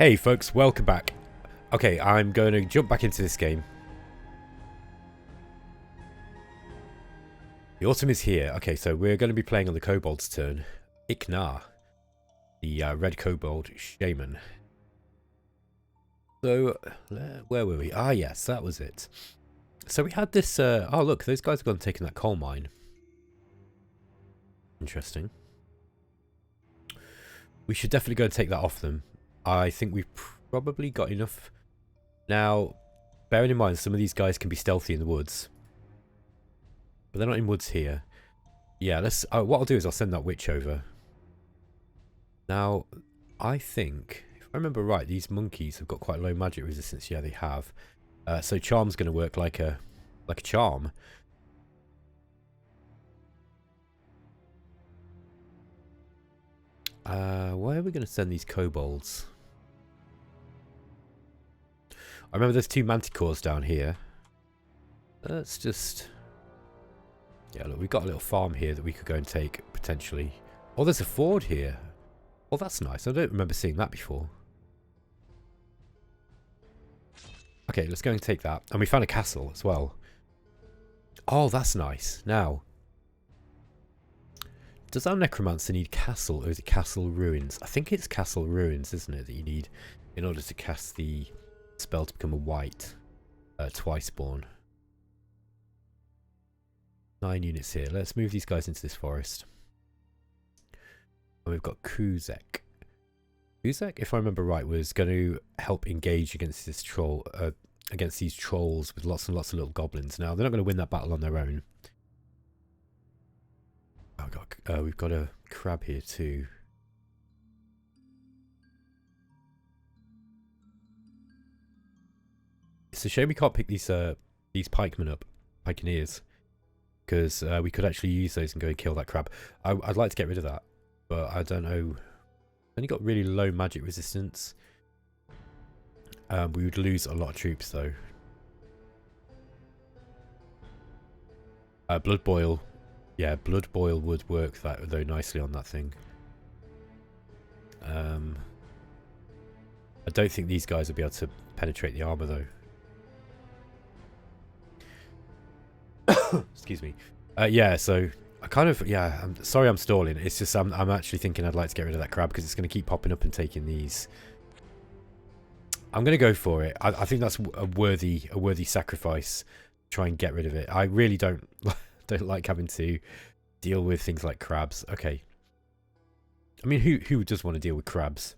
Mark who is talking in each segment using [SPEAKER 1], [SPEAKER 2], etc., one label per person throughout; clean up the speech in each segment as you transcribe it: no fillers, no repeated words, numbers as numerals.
[SPEAKER 1] Hey folks, welcome back. Okay, I'm going to jump back into this game. The autumn is here. Okay, so we're going to be playing on the kobold's turn. Iknar, the red kobold shaman. So, where were we? Ah, yes, that was it. So we had this... oh, look, those guys have gone and taken that coal mine. Interesting. We should definitely go and take that off them. I think we've probably got enough. Now, bearing in mind, some of these guys can be stealthy in the woods. But they're not in woods here. Yeah, let's... what I'll do is I'll send that witch over. Now, I think... If I remember right, these monkeys have got quite low magic resistance. Yeah, they have. So charm's going to work like a charm. Where are we going to send these kobolds? I remember there's two manticores down here. Let's just... Yeah, look, we've got a little farm here that we could go and take, potentially. Oh, there's a ford here. Oh, that's nice. I don't remember seeing that before. Okay, let's go and take that. And we found a castle as well. Oh, that's nice. Now, does our necromancer need castle, or is it castle ruins? I think it's castle ruins, isn't it, that you need in order to cast the spell to become a white twice spawn. 9 units here. Let's move these guys into this forest. And we've got Kuzek. Kuzek, if I remember right, was going to help engage against this troll, against these trolls with lots and lots of little goblins. Now, they're not going to win that battle on their own. Oh god, we've got a crab here too. It's a shame we can't pick these pikemen up, pikeneers, because we could actually use those and go and kill that crab. I'd like to get rid of that, but I don't know. Only got really low magic resistance. We would lose a lot of troops though. Blood boil. Yeah, blood boil would work that though nicely on that thing. I don't think these guys will be able to penetrate the armor though. Excuse me. Yeah, so I kind of, yeah, I'm sorry I'm stalling. It's just I'm actually thinking I'd like to get rid of that crab because it's going to keep popping up and taking these. I'm going to go for it. I think that's a worthy sacrifice. Try and get rid of it. I really don't like having to deal with things like crabs. Okay. I mean, who does want to deal with crabs?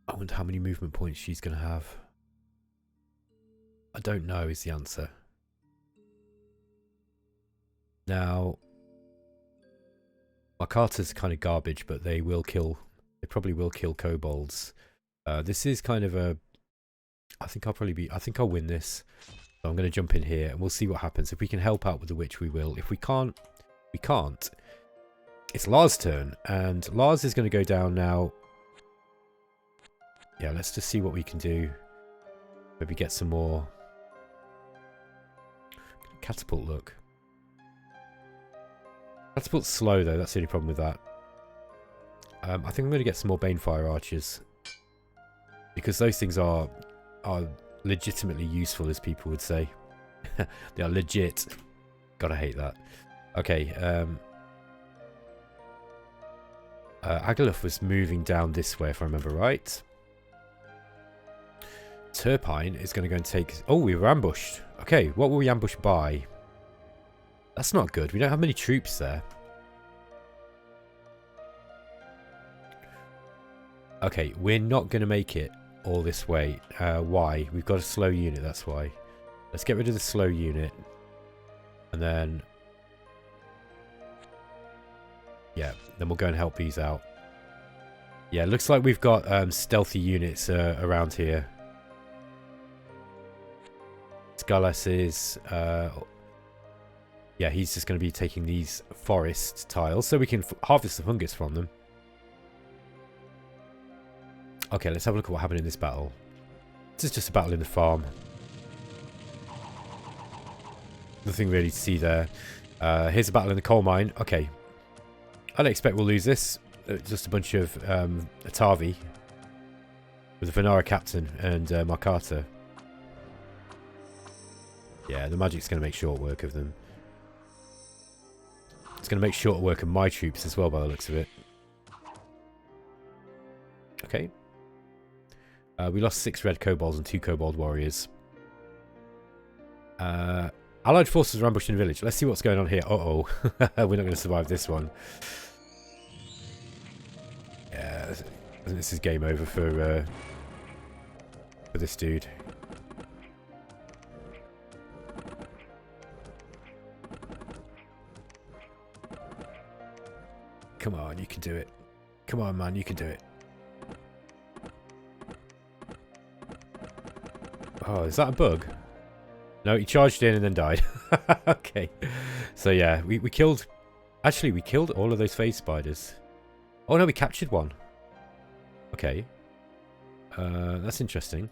[SPEAKER 1] I wonder how many movement points she's going to have. I don't know is the answer. Now, my carters are kind of garbage, but they probably will kill kobolds. This is kind of a... I think I'll win this. So I'm going to jump in here and we'll see what happens. If we can help out with the witch, we will. If we can't, we can't. It's Lars' turn, and Lars is going to go down now. Yeah, let's just see what we can do. Maybe get some more... Catapult, look. Catapult's slow though, that's the only problem with that. I think I'm going to get some more Banefire archers. Because those things are legitimately useful, as people would say. They are legit. Gotta hate that. Okay, Agaluf was moving down this way, if I remember right. Turpine is going to go and take... Oh, we were ambushed. Okay, what were we ambushed by? That's not good. We don't have many troops there. Okay, we're not going to make it all this way. Why? We've got a slow unit, that's why. Let's get rid of the slow unit. And then... Yeah, then we'll go and help these out. Yeah, looks like we've got stealthy units around here. Skullas is... yeah, he's just going to be taking these forest tiles so we can harvest the fungus from them. Okay, let's have a look at what happened in this battle. This is just a battle in the farm. Nothing really to see there. Here's a battle in the coal mine. Okay. I don't expect we'll lose this. Just a bunch of Atavi with a Venara captain and Markata. Yeah, the magic's going to make short work of them. It's going to make short work of my troops as well, by the looks of it. Okay. We lost 6 red kobolds and 2 kobold warriors. Allied forces are ambushed in a village. Let's see what's going on here. Uh-oh. We're not going to survive this one. Yeah, I think this is game over for this dude. Come on, you can do it. Come on, man, you can do it. Oh, is that a bug? No, he charged in and then died. Okay. So yeah, we killed... Actually, we killed all of those phase spiders. Oh no, we captured one. Okay. That's interesting.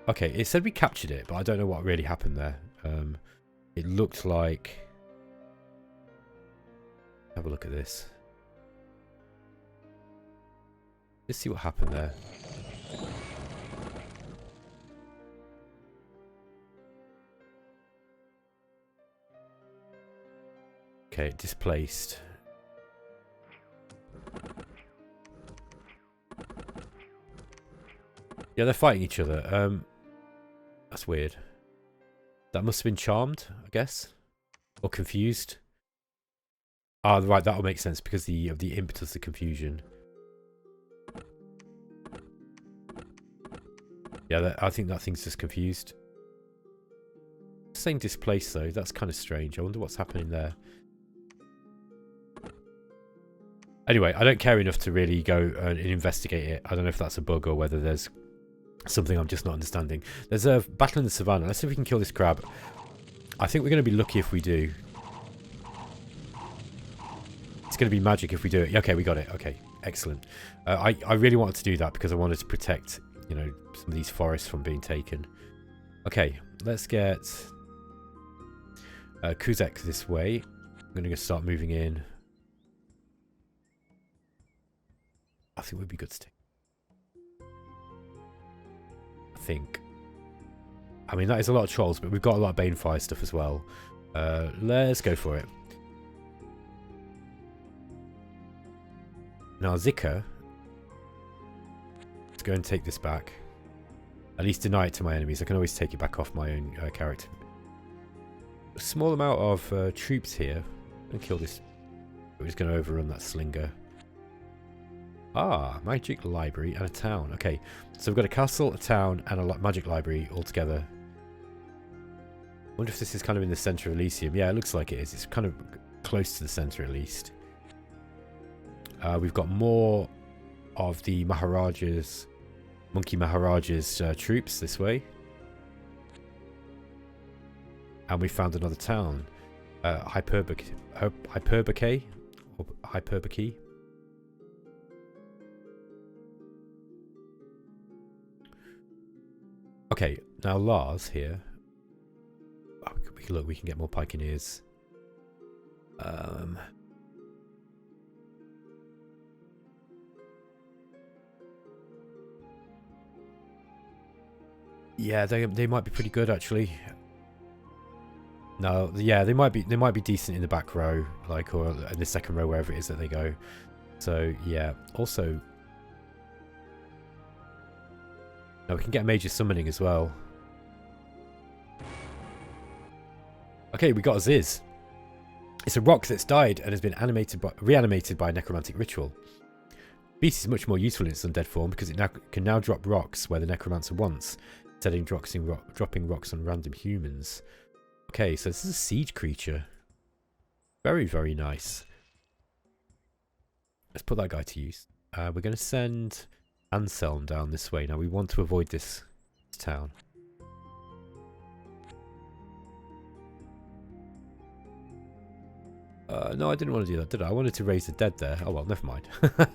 [SPEAKER 1] Okay, it said we captured it, but I don't know what really happened there. It looked like... Have a look at this. Let's see what happened there. Okay, displaced. Yeah, they're fighting each other. That's weird. That must have been charmed, I guess. Or confused. Ah, right, that'll make sense because of the impetus of confusion. Yeah, I think that thing's just confused. Saying displaced though, that's kind of strange. I wonder what's happening there. Anyway, I don't care enough to really go and investigate it. I don't know if that's a bug or whether there's something I'm just not understanding. There's a battle in the savannah. Let's see if we can kill this crab. I think we're going to be lucky if we do. It's going to be magic if we do it. Okay, we got it. Okay, excellent. I really wanted to do that because I wanted to protect, you know, some of these forests from being taken. Okay, let's get Kuzek this way. I'm going to start moving in. I think it would be good to take. I think. I mean, that is a lot of trolls, but we've got a lot of Banefire stuff as well. Let's go for it. Now, Zika. Let's go and take this back. At least deny it to my enemies. I can always take it back off my own character. A small amount of troops here. And kill this. We're just going to overrun that slinger. Ah, magic library and a town. Okay, so we've got a castle, a town, and a magic library all together. Wonder if this is kind of in the centre of Elysium. Yeah, it looks like it is. It's kind of close to the centre at least. We've got more of the Maharaja's, Monkey Maharaja's troops this way. And we found another town. Hyperbeke. Or Hyperbeke. Okay, now Lars here. Oh, look, we can get more pikeneers. Yeah, they might be pretty good actually. No, yeah, they might be decent in the back row, like, or in the second row, wherever it is that they go. So yeah. Also, now we can get a major summoning as well. Okay, we got a Ziz. It's a rock that's died and has been reanimated by a necromantic ritual. Beast is much more useful in its undead form because it can now drop rocks where the necromancer wants, instead of dropping rocks on random humans. Okay, so this is a siege creature. Very, very nice. Let's put that guy to use. We're going to send Anselm down this way. Now we want to avoid this town. No, I didn't want to do that, did I? I wanted to raise the dead there. Oh well, never mind.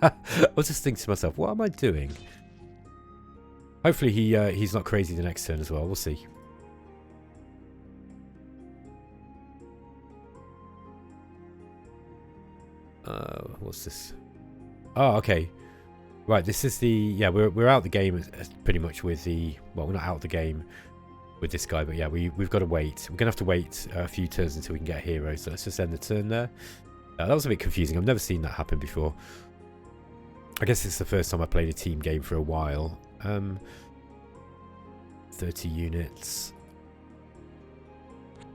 [SPEAKER 1] I was just thinking to myself, what am I doing? Hopefully he's not crazy the next turn as well. We'll see. What's this? Oh, okay. Right, this is the... Yeah, we're out the game pretty much with the... Well, we're not out the game with this guy, but yeah, we've got to wait. We're going to have to wait a few turns until we can get a hero, so let's just end the turn there. That was a bit confusing. I've never seen that happen before. I guess it's the first time I played a team game for a while. 30 units.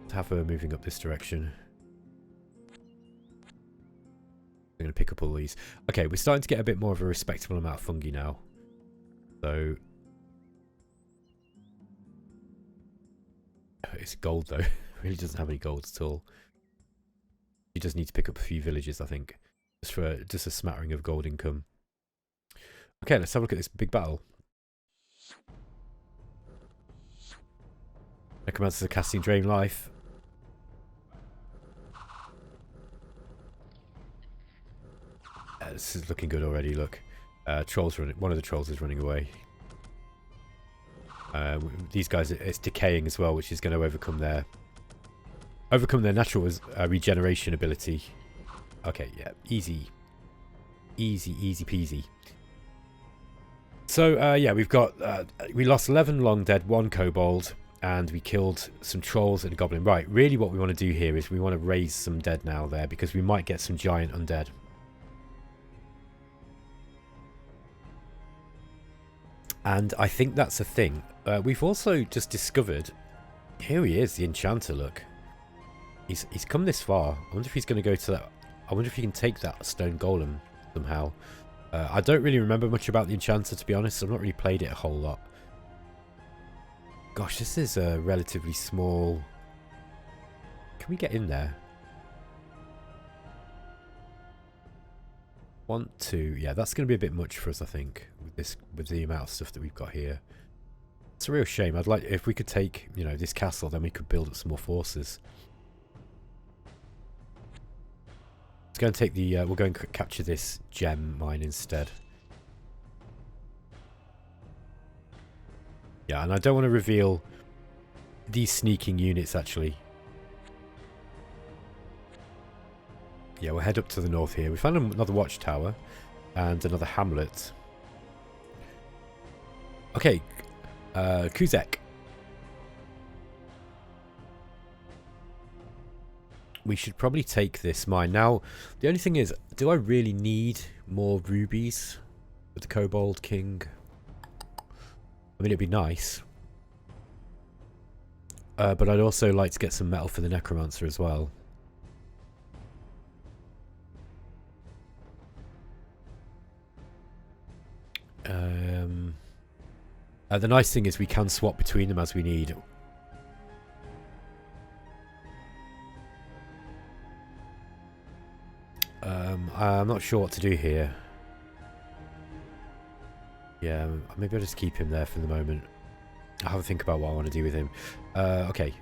[SPEAKER 1] Let's have her moving up this direction. I'm going to pick up all these. Okay, we're starting to get a bit more of a respectable amount of fungi now. So... It's gold though. Really doesn't have any gold at all. You just need to pick up a few villages, I think. Just a smattering of gold income. Okay, let's have a look at this big battle. Necromancers are casting Drain Life. This is looking good already, look. Trolls running. One of the trolls is running away. These guys, it's decaying as well, which is going to overcome their natural regeneration ability. Okay, yeah, easy peasy. So yeah, we've got we lost 11 long dead, 1 kobold, and we killed some trolls and a goblin. Right, really what we want to do here is we want to raise some dead now there, because we might get some giant undead. And I think that's a thing. We've also just discovered... Here he is, the enchanter, look. He's come this far. I wonder if he's going to go to that... I wonder if he can take that stone golem somehow. I don't really remember much about the enchanter, to be honest. I've not really played it a whole lot. Gosh, this is a relatively small... Can we get in there? 1, 2. Yeah, that's going to be a bit much for us, I think, with the amount of stuff that we've got here. It's a real shame. I'd like, if we could take, you know, this castle, then we could build up some more forces. Let's go and take the... we'll go and capture this gem mine instead. Yeah, and I don't want to reveal these sneaking units, actually. Yeah, we'll head up to the north here. We found another watchtower and another hamlet. Okay, Kuzek. We should probably take this mine. Now, the only thing is, do I really need more rubies with the Kobold King? I mean, it'd be nice. But I'd also like to get some metal for the Necromancer as well. The nice thing is we can swap between them as we need. I'm not sure what to do here. Yeah, maybe I'll just keep him there for the moment. I'll have a think about what I want to do with him. Okay.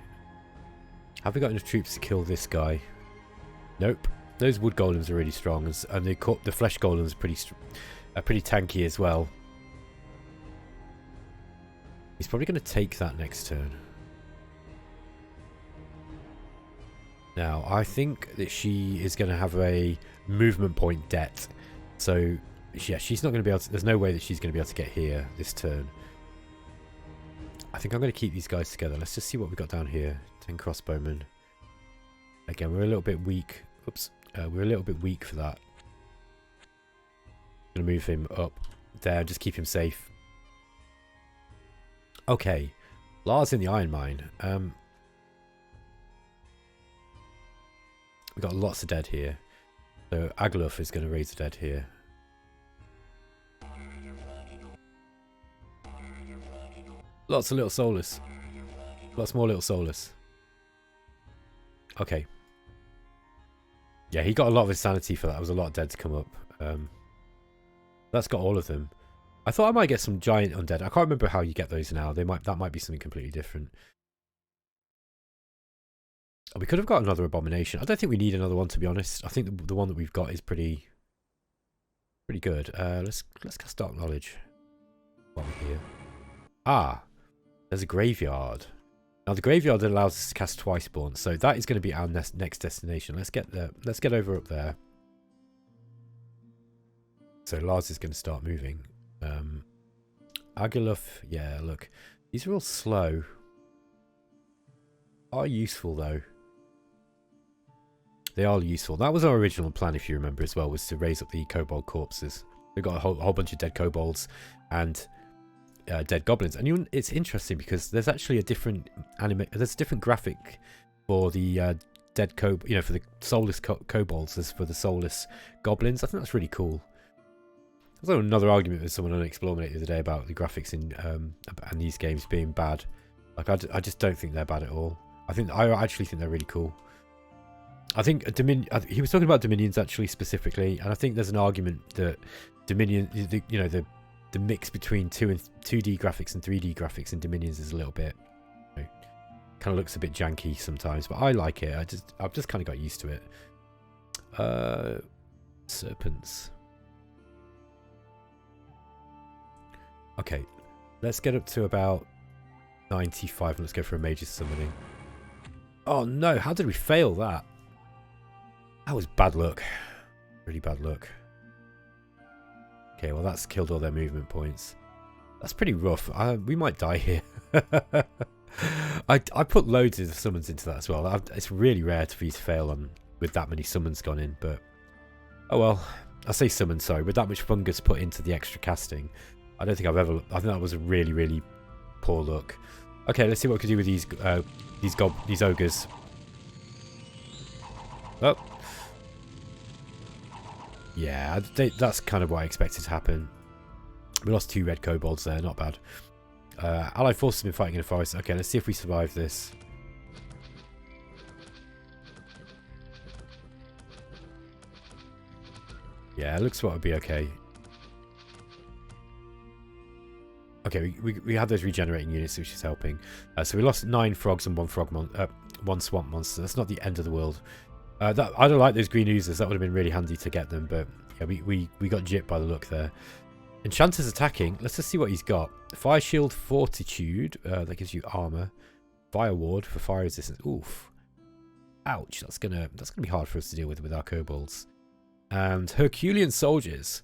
[SPEAKER 1] Have we got enough troops to kill this guy? Nope. Those wood golems are really strong, and the flesh golems are pretty tanky as well. He's probably going to take that next turn. Now, I think that she is going to have a movement point debt. So, yeah, she's not going to be able to... There's no way that she's going to be able to get here this turn. I think I'm going to keep these guys together. Let's just see what we've got down here. 10 crossbowmen. Again, we're a little bit weak. Oops. We're a little bit weak for that. I'm going to move him up there. Just keep him safe. Okay. Lars in the iron mine. We've got lots of dead here. So Agluf is going to raise the dead here. Lots of little soulless. Lots more little soulless. Okay. Yeah, he got a lot of insanity for that. There was a lot of dead to come up. That's got all of them. I thought I might get some giant undead. I can't remember how you get those now. That might be something completely different. Oh, we could have got another abomination. I don't think we need another one, to be honest. I think the one that we've got is pretty good. Let's cast Dark Knowledge while we're here. Ah, there's a graveyard. Now the graveyard allows us to cast twice spawn, so that is going to be our next destination. Let's get over up there. So Lars is going to start moving. Agiluf, yeah, look. These are all slow. Are useful, though. They are useful. That was our original plan, if you remember, as well, was to raise up the kobold corpses. We've got a whole bunch of dead kobolds and dead goblins. And it's interesting because there's actually a different there's a different graphic for the dead for the soulless kobolds as for the soulless goblins. I think that's really cool. There's another argument with someone on Explorminate the other day about the graphics in and these games being bad. Like I just don't think they're bad at all. I actually think they're really cool. I think he was talking about Dominions actually specifically, and I think there's an argument that Dominion, the mix between 2D graphics and 3D graphics in Dominions is a little bit, kind of looks a bit janky sometimes, but I like it. I've just kind of got used to it. Serpents. Okay, let's get up to about 95 and let's go for a major summoning. Oh no, how did we fail that? That was bad luck. Really bad luck. Okay, well that's killed all their movement points. That's pretty rough. We might die here. I put loads of summons into that as well. It's really rare for you to fail on with that many summons gone in, but oh well. I say summon, sorry, with that much fungus put into the extra casting. I don't think I think that was a really, really poor look. Okay, let's see what we can do with these ogres. Oh. Yeah, that's kind of what I expected to happen. We lost 2 red kobolds there, not bad. Allied forces have been fighting in a forest. Okay, let's see if we survive this. Yeah, it looks like it'll be okay. Okay, we have those regenerating units, which is helping. So we lost 9 frogs and 1 swamp monster. That's not the end of the world. I don't like those green oozers. That would have been really handy to get them, but yeah, we got gypped by the look there. Enchanter's attacking. Let's just see what he's got. Fire shield, fortitude. That gives you armor. Fire ward for fire resistance. Oof. Ouch. That's gonna be hard for us to deal with our kobolds. And Herculean soldiers.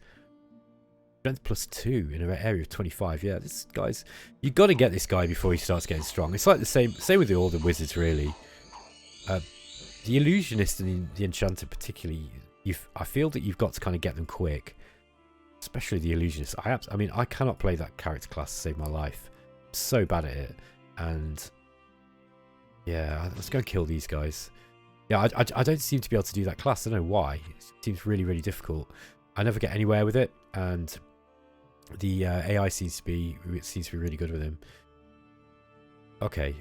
[SPEAKER 1] Strength +2 in an area of 25. Yeah, this guy's... You've got to get this guy before he starts getting strong. It's like the same with all the wizards, really. The illusionist and the enchanter particularly, I feel that you've got to kind of get them quick. Especially the illusionist. I mean, I cannot play that character class to save my life. I'm so bad at it. And... yeah, let's go and kill these guys. Yeah, I don't seem to be able to do that class. I don't know why. It seems really, really difficult. I never get anywhere with it. And... the AI seems to be really good with him. Okay.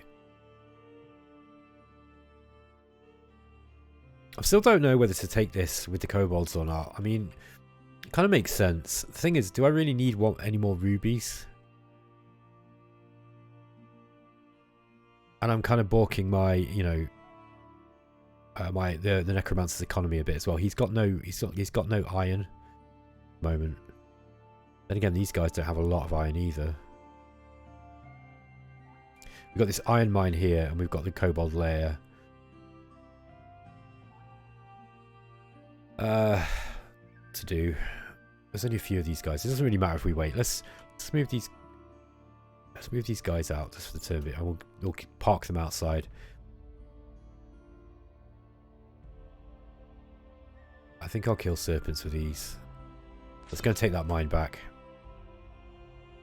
[SPEAKER 1] I still don't know whether to take this with the kobolds or not. I mean, it kind of makes sense. The thing is, do I really need any more rubies? And I'm kind of balking my, the necromancer's economy a bit as well. He's got no iron at the moment. Then again, these guys don't have a lot of iron either. We've got this iron mine here, and we've got the kobold lair. To do. There's only a few of these guys. It doesn't really matter if we wait. Let's move these. Let's move these guys out just for the turn bit. And we'll park them outside. I think I'll kill serpents with these. Let's go and take that mine back.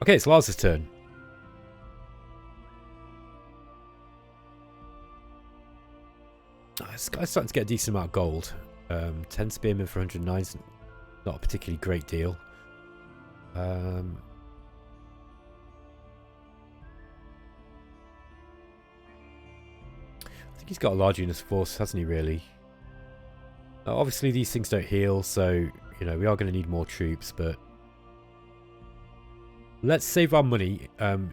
[SPEAKER 1] Okay, it's Lars' turn. This guy's starting to get a decent amount of gold. 10 spearmen for 109 is not a particularly great deal. I think he's got a large enough force, hasn't he, really? Obviously, these things don't heal, so, we are going to need more troops, but... let's save our money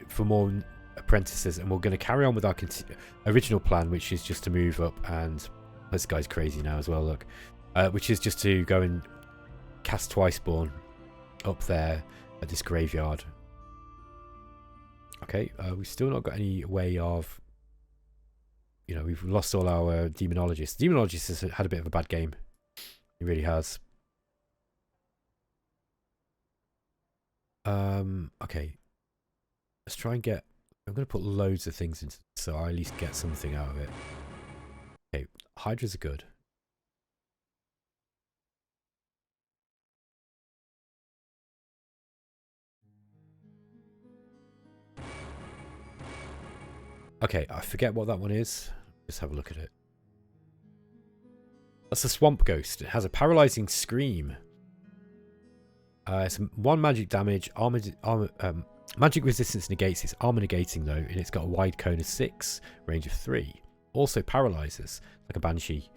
[SPEAKER 1] for more apprentices, and we're going to carry on with our original plan, which is just to move up, and this guy's crazy now as well, look. Which is just to go and cast Twiceborn up there at this graveyard. Okay, we've still not got any way of... we've lost all our Demonologists. Demonologist has had a bit of a bad game. He really has. Okay. Let's try and get... I'm going to put loads of things into this so I at least get something out of it. Okay, hydras are good. Okay, I forget what that one is. Just have a look at it. That's a swamp ghost. It has a paralyzing scream. It's 1 magic damage. Magic resistance negates. It's armor negating though, and it's got a wide cone of 6, range of 3. Also paralyzes, like a banshee.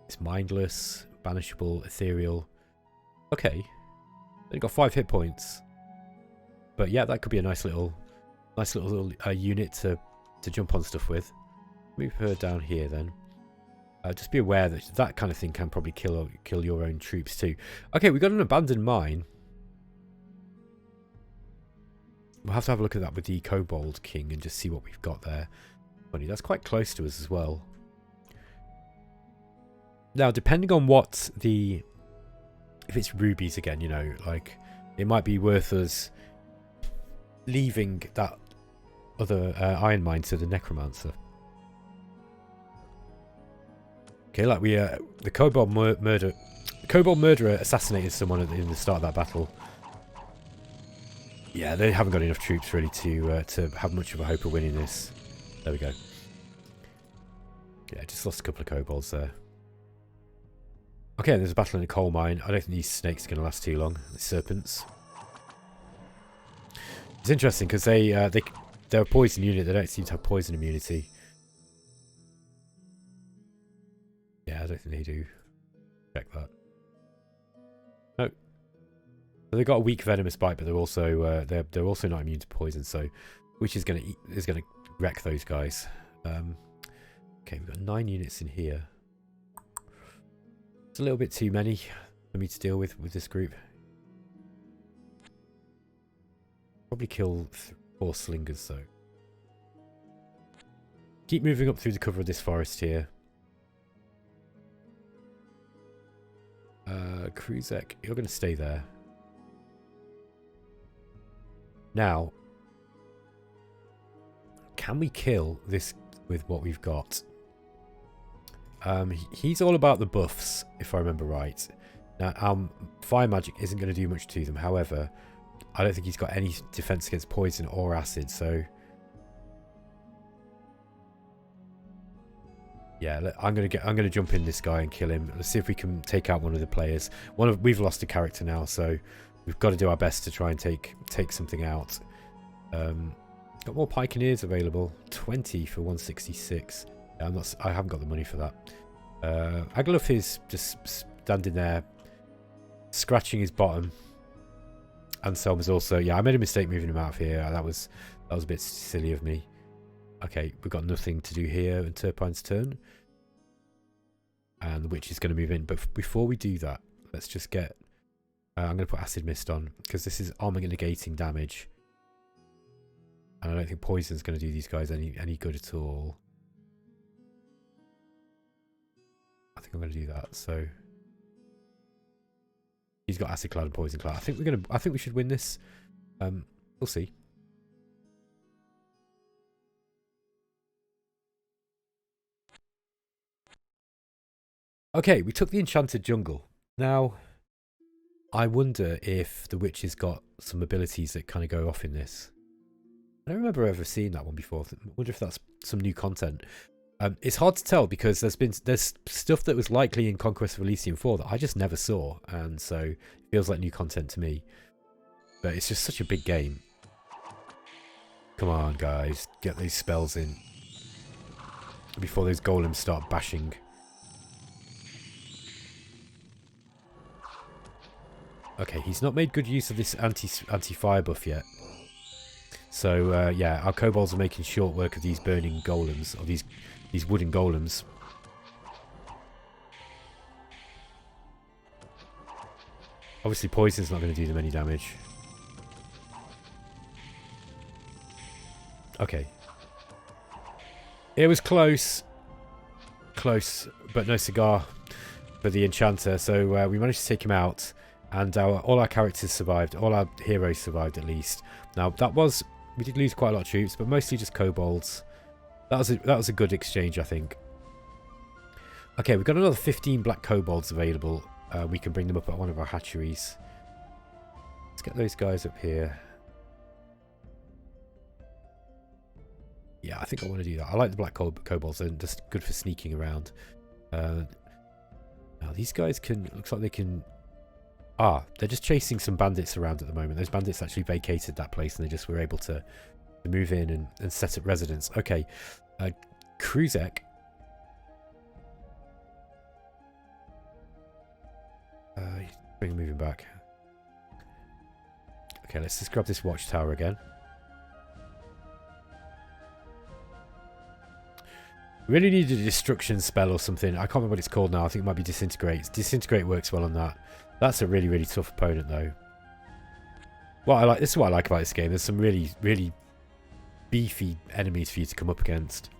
[SPEAKER 1] It's mindless, banishable, ethereal. Okay, only got 5 hit points. But yeah, that could be a nice little unit to jump on stuff with. Move her down here then. Just be aware that that kind of thing can probably kill your own troops too. Okay, we got an abandoned mine. We'll have to have a look at that with the Kobold King and just see what we've got there. Funny, that's quite close to us as well. Now, depending on what the... If it's rubies again, you know, like, it might be worth us leaving that other iron mine to the Necromancer. Okay, like we... the Kobold Murderer assassinated someone in the start of that battle. Yeah, they haven't got enough troops really to have much of a hope of winning this. There we go. Yeah, just lost a couple of kobolds there. Okay, there's a battle in a coal mine. I don't think these snakes are going to last too long. The serpents. It's interesting because they're a poison unit. They don't seem to have poison immunity. Yeah, I don't think they do. Check that. No. So they've got a weak venomous bite, but they're also not immune to poison. So, which is going to wreck those guys. Okay, we've got 9 units in here. It's a little bit too many for me to deal with this group. Probably kill 4 slingers though. Keep moving up through the cover of this forest here. Kruzek, you're going to stay there. Now, can we kill this with what we've got? He's all about the buffs, if I remember right. Now, fire magic isn't going to do much to them. However, I don't think he's got any defense against poison or acid. So, yeah, I'm gonna jump in this guy and kill him. Let's see if we can take out one of the players. We've lost a character now, so we've got to do our best to try and take something out. Got more pikeneers available. 20 for 166. I haven't got the money for that. Agaluf is just standing there, scratching his bottom. Anselm is also... Yeah, I made a mistake moving him out of here. That was a bit silly of me. Okay, we've got nothing to do here in Turpine's turn. And the witch is going to move in. But before we do that, let's just get... I'm going to put Acid Mist on, because this is armor negating damage. And I don't think poison's going to do these guys any good at all. I think I'm going to do that. So he's got acid cloud and poison cloud. I think we should win this. We'll see. Okay, we took the enchanted jungle. Now, I wonder if the witch has got some abilities that kind of go off in this. I don't remember ever seeing that one before. I wonder if that's some new content. It's hard to tell because there's stuff that was likely in Conquest of Elysium 4 that I just never saw, and so it feels like new content to me. But it's just such a big game. Come on, guys, get these spells in before those golems start bashing. Okay, he's not made good use of this anti-fire buff yet. So yeah, our kobolds are making short work of these burning golems, or these wooden golems. Obviously poison's not going to do them any damage. Okay. It was close. Close, but no cigar for the enchanter. So we managed to take him out. And all our characters survived. All our heroes survived, at least. Now, we did lose quite a lot of troops, but mostly just kobolds. That was a good exchange, I think. Okay, we've got another 15 black kobolds available. We can bring them up at one of our hatcheries. Let's get those guys up here. Yeah, I think I want to do that. I like the black kobolds. They're just good for sneaking around. Now, these guys looks like they can... they're just chasing some bandits around at the moment. Those bandits actually vacated that place and they just were able to move in and set up residence. Okay. Kruzek. Bring him moving back. Okay, let's just grab this watchtower again. We really need a destruction spell or something. I can't remember what it's called now. I think it might be disintegrate. Disintegrate works well on that. That's a really, really tough opponent, though. This is what I like about this game. There's some really, really beefy enemies for you to come up against.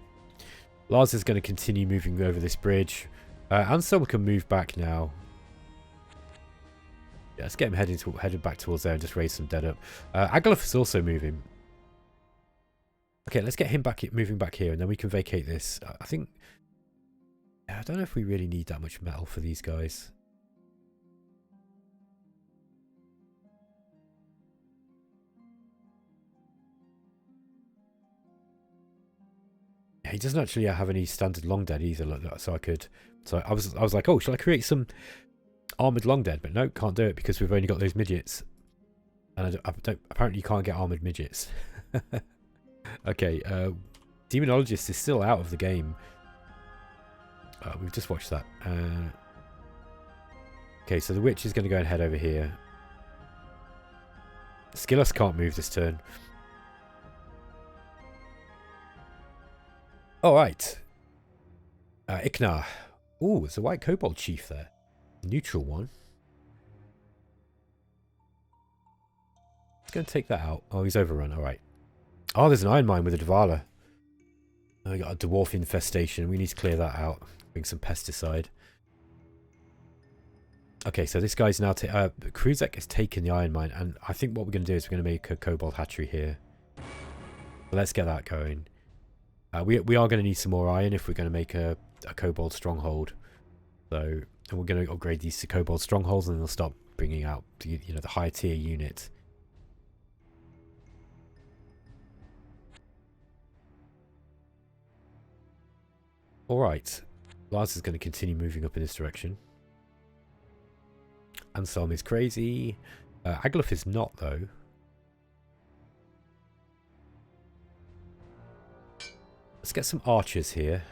[SPEAKER 1] Lars is going to continue moving over this bridge. Anselm can move back now. Yeah, let's get him headed back towards there and just raise some dead up. Agaloth is also moving. Okay, let's get him moving back here, and then we can vacate this. I think... Yeah, I don't know if we really need that much metal for these guys. He doesn't actually have any standard long dead either, like that. So I was like, oh, shall I create some armored long dead? But no, can't do it because we've only got those midgets, and apparently you can't get armored midgets. Okay, Demonologist is still out of the game. We've just watched that. Okay, so the witch is going to go and head over here. Skillos can't move this turn. Alright. Iknar. Ooh, there's a white kobold chief there. Neutral one. Let's go and take that out. Oh, he's overrun. Alright. Oh, there's an iron mine with a Dvala. Oh, we got a dwarf infestation. We need to clear that out. Bring some pesticide. Okay, so this guy's now... Kruzek has taken the iron mine, and I think what we're going to do is we're going to make a kobold hatchery here. So let's get that going. We are going to need some more iron if we're going to make a kobold stronghold. So, and we're going to upgrade these to kobold strongholds, and then they'll start bringing out the higher tier unit. Alright, Lars is going to continue moving up in this direction. Anselm is crazy. Agaloth is not, though. Let's get some archers here.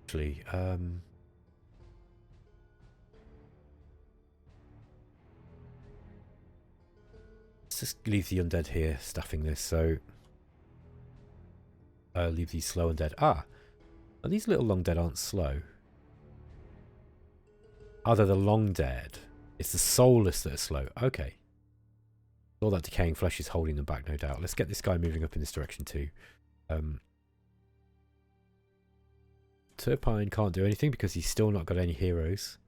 [SPEAKER 1] Actually, let's just leave the undead here, staffing this, so... leave these slow undead. And these little long dead aren't slow. They're the long dead. It's the soulless that are slow. Okay. All that decaying flesh is holding them back, no doubt. Let's get this guy moving up in this direction too. Turpine can't do anything because he's still not got any heroes.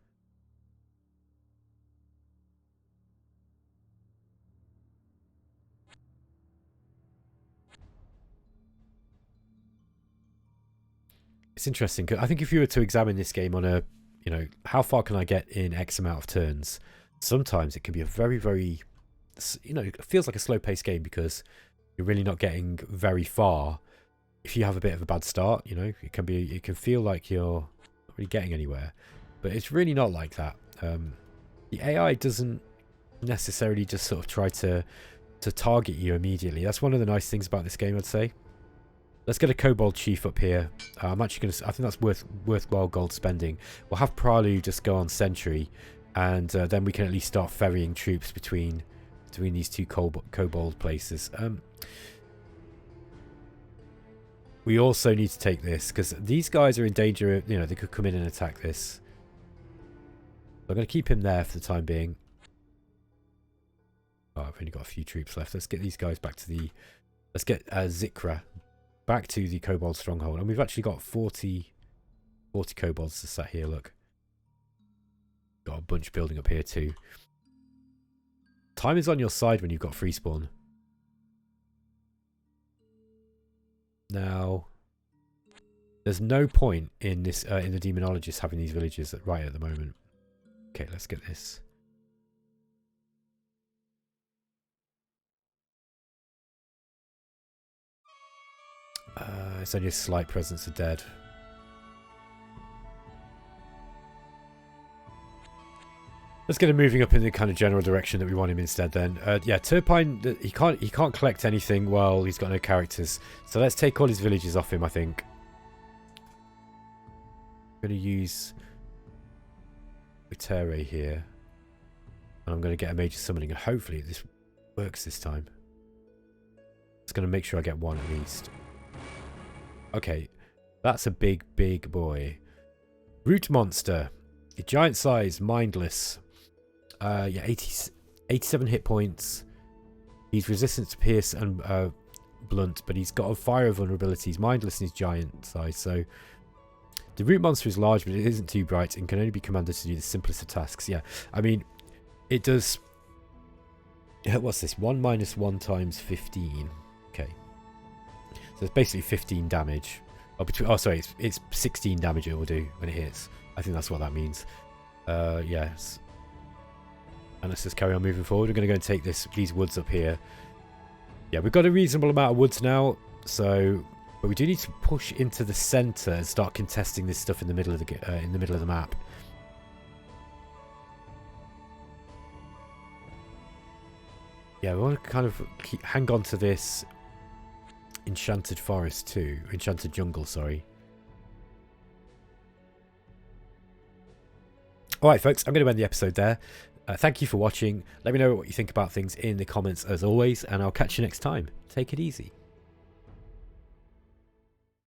[SPEAKER 1] It's interesting, because I think if you were to examine this game on a, how far can I get in X amount of turns, sometimes it can be a very, very, it feels like a slow-paced game because you're really not getting very far. If you have a bit of a bad start, it can feel like you're not really getting anywhere, but it's really not like that. The AI doesn't necessarily just sort of try to target you immediately. That's one of the nice things about this game, I'd say. Let's get a kobold chief up here. I'm actually going to... I think that's worthwhile gold spending. We'll have Pralu just go on sentry, and then we can at least start ferrying troops between these two kobold places. We also need to take this, because these guys are in danger of... they could come in and attack this. So I'm going to keep him there for the time being. Oh, I've only got a few troops left. Let's get these guys back to the... Let's get Zikra back to the kobold stronghold, and we've actually got 40 40 kobolds just sat here, look. Got a bunch building up here too. Time is on your side when you've got free spawn. Now, there's no point in this in the Demonologist having these villages right at the moment. Okay, let's get this. It's only a slight presence of dead. Let's get him moving up in the kind of general direction that we want him instead then. Yeah, Turpine, he can't collect anything while he's got no characters. So let's take all his villages off him, I think. I'm going to use Terre here. And I'm going to get a major summoning. And hopefully this works this time. It's going to make sure I get one at least. Okay, that's a big, big boy. Root monster. A giant size, mindless. Yeah, 87 hit points. He's resistant to pierce and blunt, but he's got a fire vulnerability. He's mindless and he's giant size. So the root monster is large, but it isn't too bright and can only be commanded to do the simplest of tasks. Yeah, I mean, it does. What's this? 1 minus 1 times 15. Okay. So it's basically 15 damage. Oh, sorry, it's 16 damage it will do when it hits. I think that's what that means. Yes. And let's just carry on moving forward. We're going to go and take these woods up here. Yeah, we've got a reasonable amount of woods now. So, but we do need to push into the center and start contesting this stuff in the middle of the map. Yeah, we want to kind of hang on to this enchanted forest too. Enchanted jungle, sorry. Alright folks, I'm going to end the episode there. Thank you for watching. Let me know what you think about things in the comments as always, and I'll catch you next time. Take it easy.